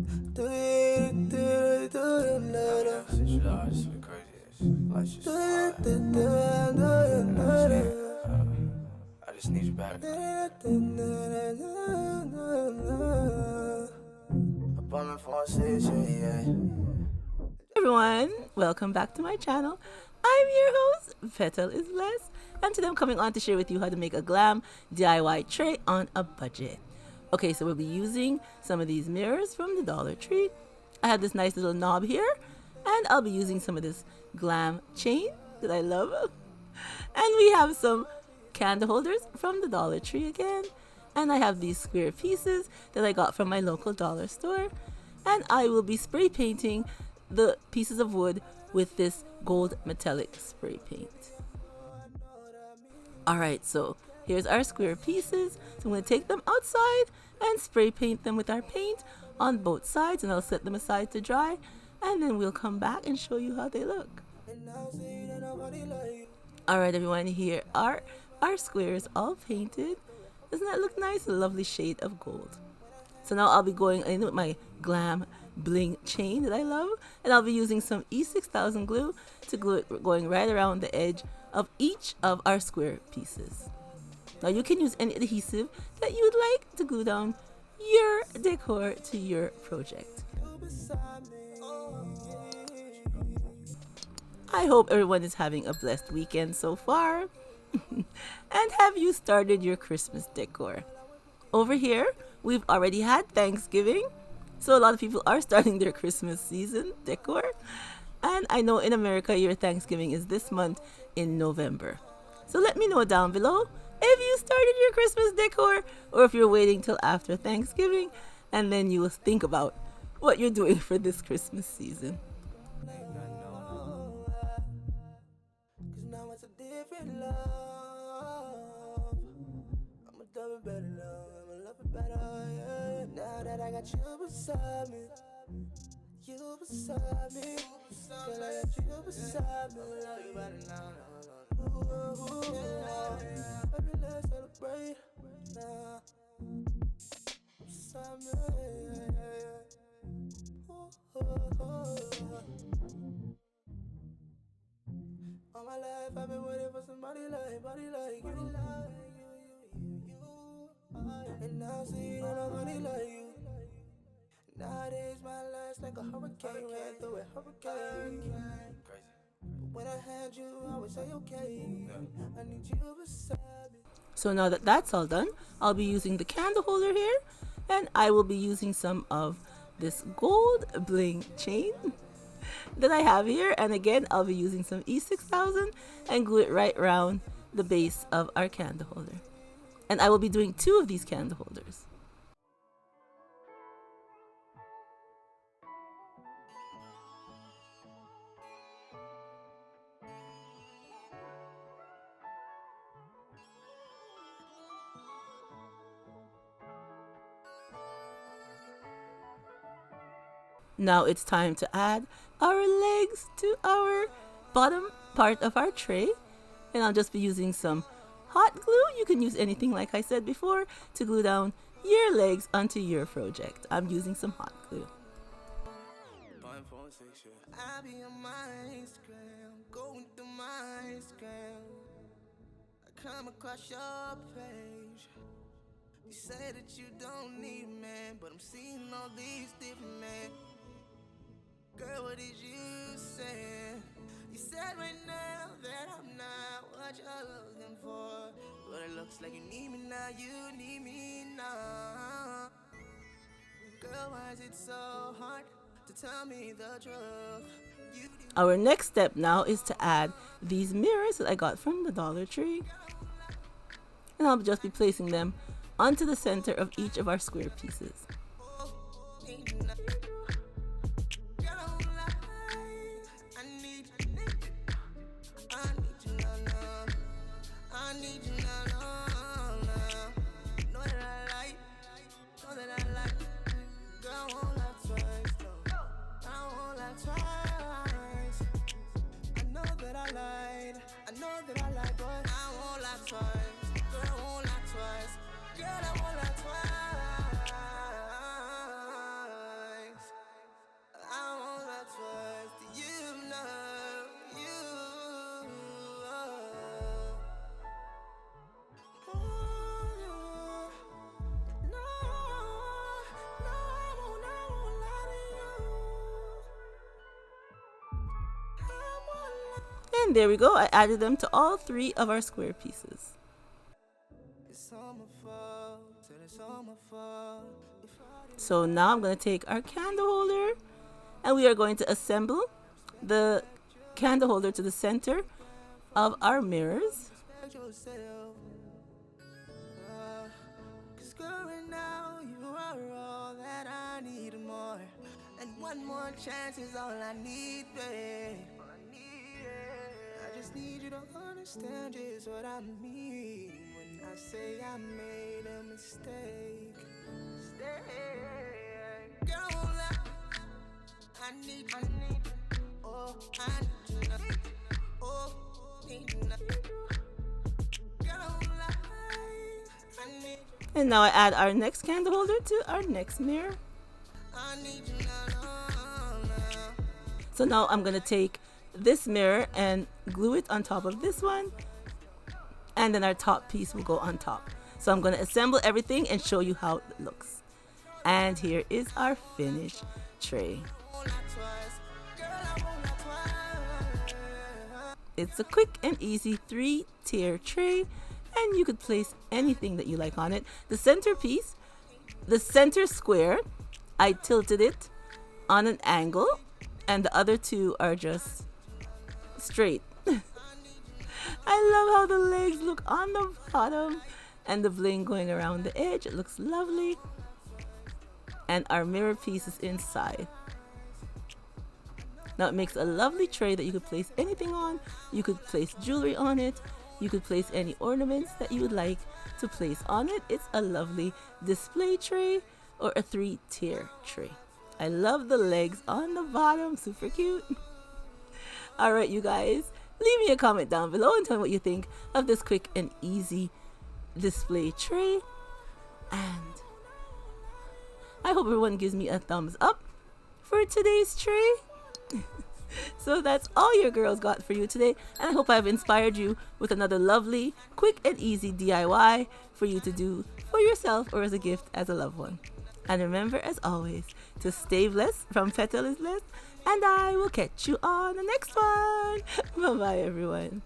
I just need you back. Everyone, welcome back to my channel. I'm your host, Petalisbless, and today I'm coming on to share with you how to make a glam DIY tray on a budget. Okay, so we'll be using some of these mirrors from the Dollar Tree. I have this nice little knob here, and I'll be using some of this glam chain that I love. And we have some candle holders from the Dollar Tree again. And I have these square pieces that I got from my local dollar store. And I will be spray painting the pieces of wood with this gold metallic spray paint. Alright, so here's our square pieces. So I'm going to take them outside and spray paint them with our paint on both sides, and I'll set them aside to dry, and then we'll come back and show you how they look. Alright everyone, here are our squares all painted. Doesn't that look nice? A lovely shade of gold. So now I'll be going in with my glam bling chain that I love, and I'll be using some E6000 glue to glue it going right around the edge of each of our square pieces. Now you can use any adhesive that you would like to glue down your decor to your project. I hope everyone is having a blessed weekend so far. And have you started your Christmas decor? Over here, we've already had Thanksgiving, so a lot of people are starting their Christmas season decor. And I know in America, your Thanksgiving is this month in November. So let me know down below if you started your Christmas decor, or if you're waiting till after Thanksgiving, and then you will think about what you're doing for this Christmas season. Now that I got you beside me, you beside me, girl, I got you beside me, you better now, baby, let's celebrate now, beside me, all my life I've been waiting for somebody like you. And now see that nobody like you. Nowadays my life's like a hurricane, ran through a hurricane. Crazy. But when I had you, I would say okay. I need you beside me. So now that that's all done, I'll be using the candle holder here, and I will be using some of this gold bling chain that I have here. And again, I'll be using some E6000 and glue it right around the base of our candle holder. And I will be doing 2 of these candle holders. Now it's time to add our legs to our bottom part of our tray. And I'll just be using some hot glue. You can use anything, like I said before, to glue down your legs onto your project. I'm using some hot glue. I be on my Instagram, going through my Instagram. I come across your page. You say that you don't need a man, but I'm seeing all these different men. Girl, what is you saying? You said right now that I'm not what you're looking for, but it looks like you need me now, you need me now. Girl, why is it so hard to tell me the truth? Our next step now is to add these mirrors that I got from the Dollar Tree. And I'll just be placing them onto the center of each of our square pieces. And there we go. I added them to all 3 of our square pieces. So now I'm going to take our candle holder and we are going to assemble the candle holder to the center of our mirrors. And one more chance is all I need, babe. I just need you to understand just what I mean when I say I made a mistake. Girl, I need, oh, I need you, oh, need you. Girl, I need. And now I add our next candle holder to our next mirror. So now I'm going to take this mirror and glue it on top of this one, and then our top piece will go on top. So I'm going to assemble everything and show you how it looks. And here is our finished tray. It's a quick and easy 3-tier tray, and you could place anything that you like on it. The centerpiece, the center square, I tilted it on an angle, and the other 2 are just straight. I love how the legs look on the bottom and the bling going around the edge. It looks lovely. And our mirror piece is inside. Now it makes a lovely tray that you could place anything on. You could place jewelry on it. You could place any ornaments that you would like to place on it. It's a lovely display tray or a 3-tier tray. I love the legs on the bottom, super cute. All right, you guys, leave me a comment down below and tell me what you think of this quick and easy display tray. And I hope everyone gives me a thumbs up for today's tray. So that's all your girls got for you today, and I hope I've inspired you with another lovely, quick and easy DIY for you to do for yourself or as a gift as a loved one. And remember, as always, to stay blessed from Petalisbless, and I will catch you on the next one. Bye-bye, everyone.